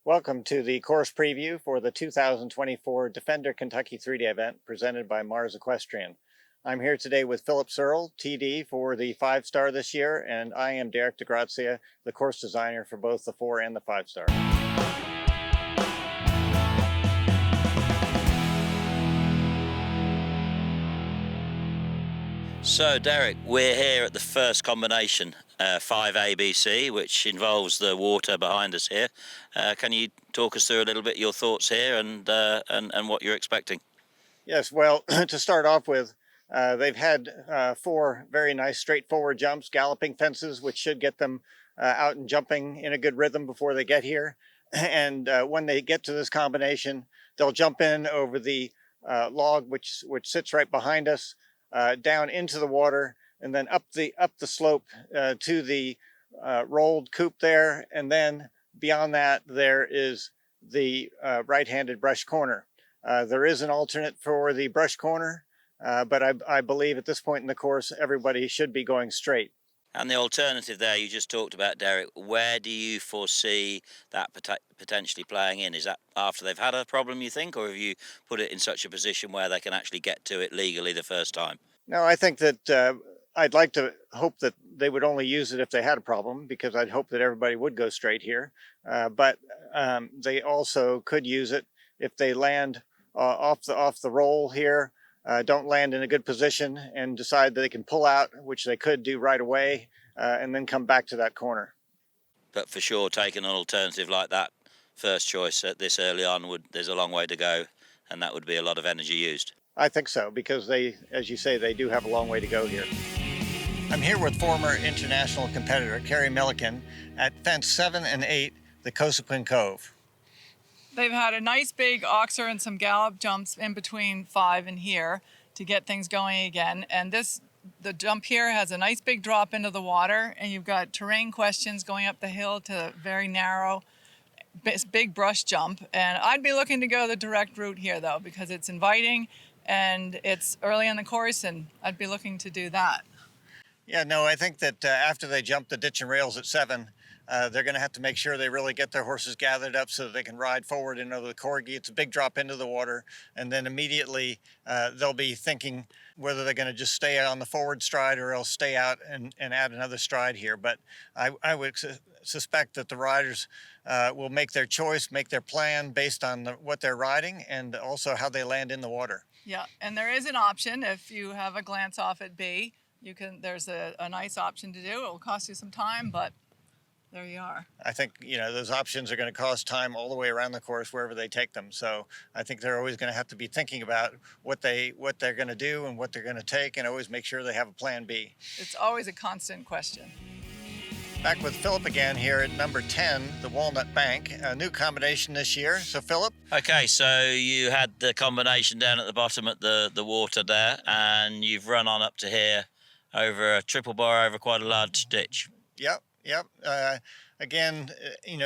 Welcome to the course preview for the 2024 Defender Kentucky 3-Day event presented by Mars Equestrian. I'm here today with Philip Surl, TD for the 5-star this year, and I am Derek di Grazia, the course designer for both the 4 and the 5-star. So Derek, we're here at the first combination, 5ABC, which involves the water behind us here. Can you talk us through a little bit your thoughts here and what you're expecting? Yes, well, to start off with, they've had 4 very nice straightforward jumps, galloping fences, which should get them out and jumping in a good rhythm before they get here. And when they get to this combination, they'll jump in over the log, which sits right behind us, down into the water, and then up the slope to the rolled coop there, and then beyond that there is the right-handed brush corner. There is an alternate for the brush corner, but I believe at this point in the course everybody should be going straight. And the alternative there you just talked about, Derek, where do you foresee that potentially playing in? Is that after they've had a problem, you think, or have you put it in such a position where they can actually get to it legally the first time? No, I think that I'd like to hope that they would only use it if they had a problem, because I'd hope that everybody would go straight here. But they also could use it if they land off the roll here, don't land in a good position and decide that they can pull out, which they could do right away, and then come back to that corner. But for sure, taking an alternative like that first choice at this early on, there's a long way to go, and that would be a lot of energy used. I think so, because they, as you say, they do have a long way to go here. I'm here with former international competitor Kerry Millikin at fence 7 and 8, the coquin cove. They've had a nice big oxer and some gallop jumps in between 5 and here to get things going again. And the jump here has a nice big drop into the water, and you've got terrain questions going up the hill to very narrow, big brush jump. And I'd be looking to go the direct route here though, because it's inviting and it's early in the course, and I'd be looking to do that. Yeah, no, I think that after they jump the ditch and rails at 7, they're going to have to make sure they really get their horses gathered up so that they can ride forward and over the corgi. It's a big drop into the water, and then immediately they'll be thinking whether they're going to just stay on the forward stride or else stay out and add another stride here. But I would suspect that the riders will make their choice, make their plan based on what they're riding and also how they land in the water. Yeah, and there is an option if you have a glance off at B. There's a nice option to do. It will cost you some time, but there you are. I think, those options are going to cost time all the way around the course wherever they take them. So I think they're always going to have to be thinking about what they're going to do and what they're going to take, and always make sure they have a plan B. It's always a constant question. Back with Philip again here at number 10, the Walnut Bank, a new combination this year. So Philip? Okay, so you had the combination down at the bottom at the water there, and you've run on up to here over a triple bar over quite a large ditch. Yep. Again,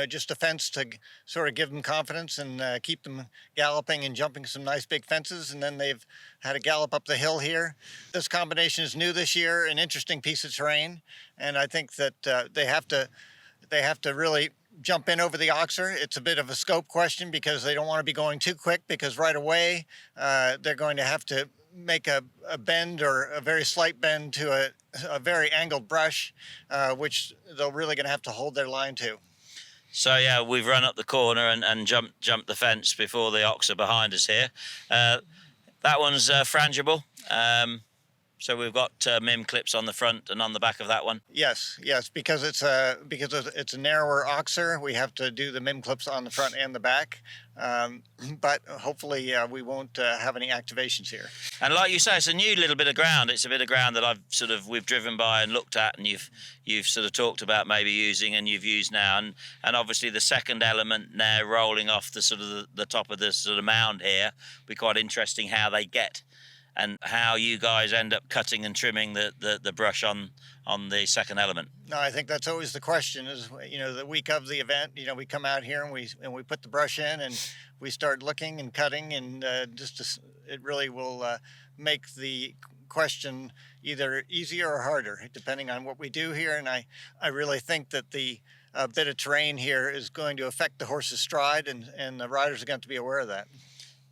just a fence to sort of give them confidence and keep them galloping and jumping some nice big fences. And then they've had a gallop up the hill here. This combination is new this year, an interesting piece of terrain. And I think that they have to really jump in over the oxer. It's a bit of a scope question because they don't want to be going too quick, because right away they're going to have to make a bend or a very slight bend to a very angled brush, which they're really going to have to hold their line to. So yeah, we've run up the corner and jumped the fence before the ox are behind us here. That one's frangible. So we've got MIM clips on the front and on the back of that one. Yes, because it's a narrower oxer. We have to do the MIM clips on the front and the back, but hopefully we won't have any activations here. And like you say, it's a new little bit of ground. It's a bit of ground that we've driven by and looked at, and you've sort of talked about maybe using and you've used now, and obviously the second element now rolling off the sort of the top of this sort of mound here. Be quite interesting how they get. And how you guys end up cutting and trimming the brush on the second element. No, I think that's always the question. Is the week of the event, we come out here and we put the brush in and we start looking and cutting, and it really will make the question either easier or harder depending on what we do here. And I really think that the bit of terrain here is going to affect the horse's stride, and the riders are going to be aware of that.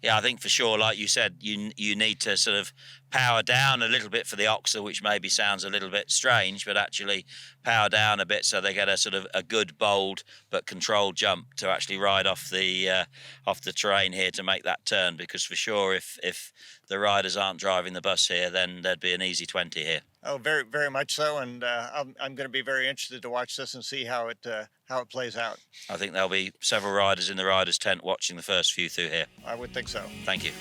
Yeah, I think for sure, like you said, you need to sort of power down a little bit for the oxer, which maybe sounds a little bit strange, but actually power down a bit so they get a sort of a good, bold but controlled jump to actually ride off the terrain here to make that turn. Because for sure, if the riders aren't driving the bus here, then there'd be an easy 20 here. Oh, very, very much so, and I'm going to be very interested to watch this and see how it plays out. I think there'll be several riders in the riders' tent watching the first few through here. I would think so. Thank you.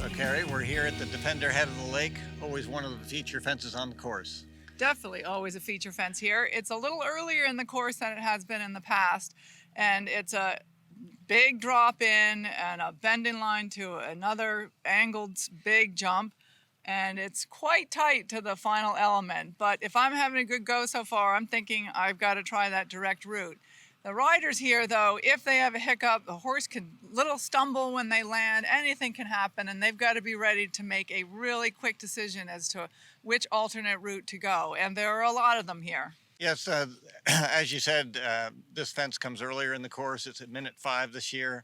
So, Kerry, we're here at the Defender head of the lake, always one of the feature fences on the course. Definitely always a feature fence here. It's a little earlier in the course than it has been in the past, and it's a big drop in and a bending line to another angled big jump, and it's quite tight to the final element. But if I'm having a good go so far, I'm thinking I've got to try that direct route. The riders here, though, if they have a hiccup, the horse can little stumble when they land, anything can happen, and they've got to be ready to make a really quick decision as to which alternate route to go, and there are a lot of them here. Yes, as you said, this fence comes earlier in the course. It's at minute 5 this year,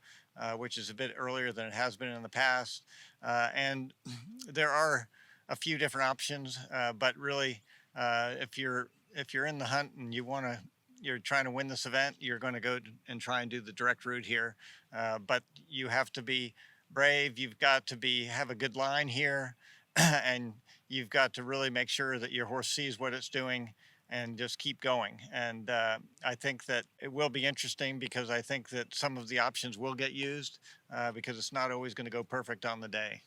which is a bit earlier than it has been in the past. And there are a few different options, but really, if you're in the hunt and you're trying to win this event, you're going to go and try and do the direct route here. But you have to be brave. You've got to have a good line here, and you've got to really make sure that your horse sees what it's doing and just keep going. And I think that it will be interesting because I think that some of the options will get used because it's not always going to go perfect on the day.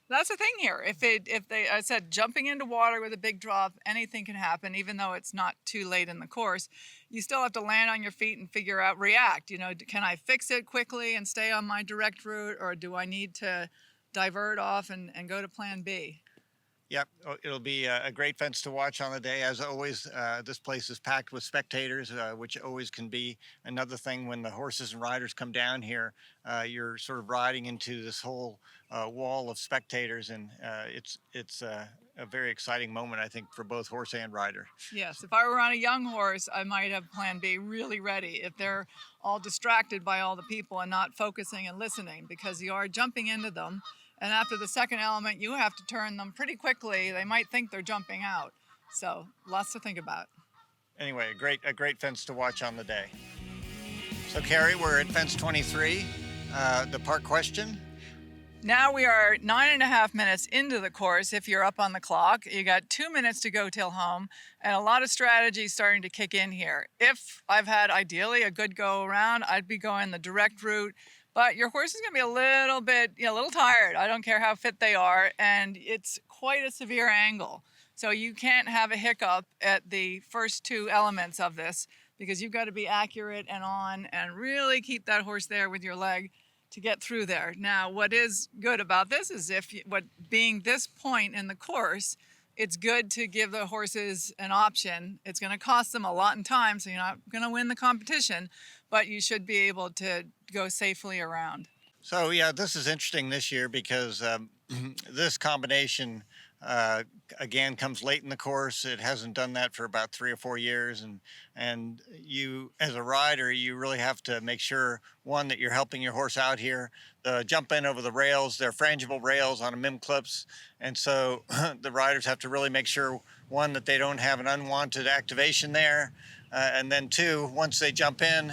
That's the thing here. If they, I said, jumping into water with a big drop, anything can happen, even though it's not too late in the course. You still have to land on your feet and figure out, react. You know, can I fix it quickly and stay on my direct route, or do I need to divert off and go to plan B? Yep, it'll be a great fence to watch on the day. As always, this place is packed with spectators, which always can be another thing when the horses and riders come down here. You're sort of riding into this whole wall of spectators, and it's a very exciting moment, I think, for both horse and rider. Yes, if I were on a young horse, I might have plan B really ready if they're all distracted by all the people and not focusing and listening, because you are jumping into them. And after the second element, you have to turn them pretty quickly. They might think they're jumping out. So lots to think about. Anyway, a great fence to watch on the day. So, Kerry, we're at fence 23. The park question. Now we are 9.5 minutes into the course. If you're up on the clock, you got 2 minutes to go till home, and a lot of strategy starting to kick in here. If I've had ideally a good go around, I'd be going the direct route. But your horse is going to be a little tired. I don't care how fit they are, and it's quite a severe angle. So you can't have a hiccup at the first two elements of this, because you've got to be accurate and on and really keep that horse there with your leg to get through there. Now, what is good about this is being this point in the course, it's good to give the horses an option. It's going to cost them a lot in time, so you're not going to win the competition, but you should be able to go safely around. So, yeah, this is interesting this year because this combination, again, comes late in the course. It hasn't done that for about 3 or 4 years. And you, as a rider, you really have to make sure, one, that you're helping your horse out here. The jump in over the rails, they're frangible rails on a MIM clips. And so the riders have to really make sure, one, that they don't have an unwanted activation there. And then two, once they jump in,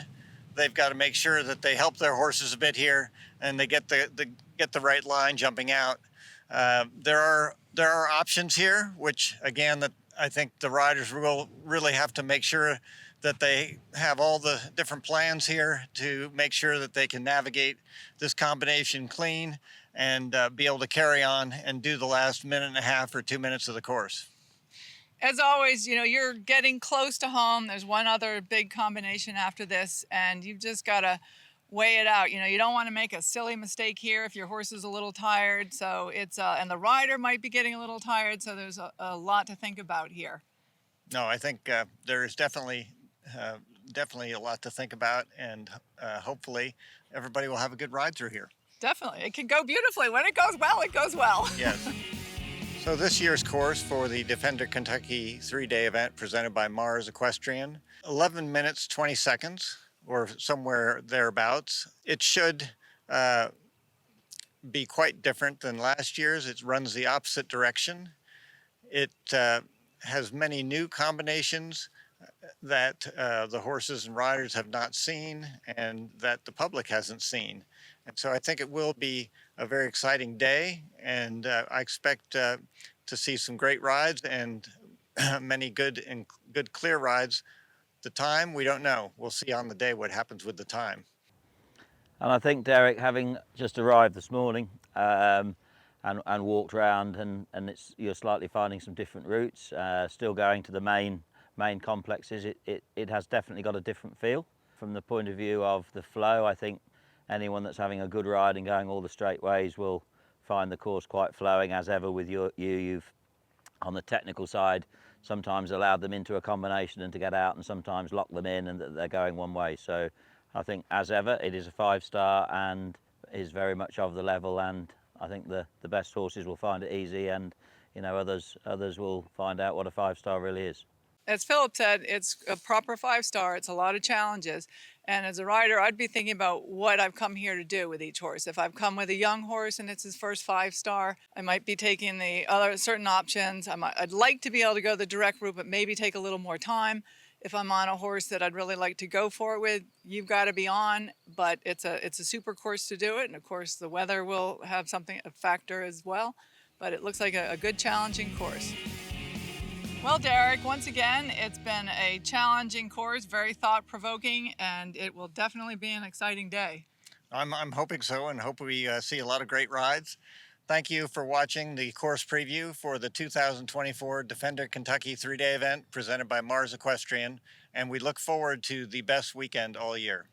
they've got to make sure that they help their horses a bit here and they get the right line jumping out. There are options here, which again, that I think the riders will really have to make sure that they have all the different plans here to make sure that they can navigate this combination clean and be able to carry on and do the last 1.5 minutes or 2 minutes of the course. As always, you're getting close to home. There's one other big combination after this, and you've just got to weigh it out. You don't want to make a silly mistake here if your horse is a little tired. So it's and the rider might be getting a little tired. So there's a lot to think about here. No, I think there is definitely a lot to think about, and hopefully everybody will have a good ride through here. Definitely, it can go beautifully. When it goes well, it goes well. Yes. So this year's course for the Defender Kentucky 3-day event presented by Mars Equestrian, 11 minutes, 20 seconds, or somewhere thereabouts. It should be quite different than last year's. It runs the opposite direction. It has many new combinations that the horses and riders have not seen and that the public hasn't seen. And so I think it will be a very exciting day, and I expect to see some great rides and many good clear rides. The time, we don't know. We'll see on the day what happens with the time. And I think, Derek, having just arrived this morning and walked around, and you're slightly finding some different routes, still going to the main complexes, it has definitely got a different feel. From the point of view of the flow, I think anyone that's having a good ride and going all the straight ways will find the course quite flowing. As ever with you've on the technical side sometimes allowed them into a combination and to get out, and sometimes lock them in and that they're going one way. So I think, as ever, it is a 5-star and is very much of the level, and I think the best horses will find it easy, and others will find out what a 5-star really is. As Philip said, it's a proper 5-star. It's a lot of challenges. And as a rider, I'd be thinking about what I've come here to do with each horse. If I've come with a young horse and it's his first 5-star, I might be taking the other certain options. I'd like to be able to go the direct route, but maybe take a little more time. If I'm on a horse that I'd really like to go for it with, you've got to be on. But it's a super course to do it. And of course, the weather will have a factor as well. But it looks like a good, challenging course. Well, Derek, once again, it's been a challenging course, very thought-provoking, and it will definitely be an exciting day. I'm hoping so, and hope we see a lot of great rides. Thank you for watching the course preview for the 2024 Defender Kentucky 3-day event presented by Mars Equestrian, and we look forward to the best weekend all year.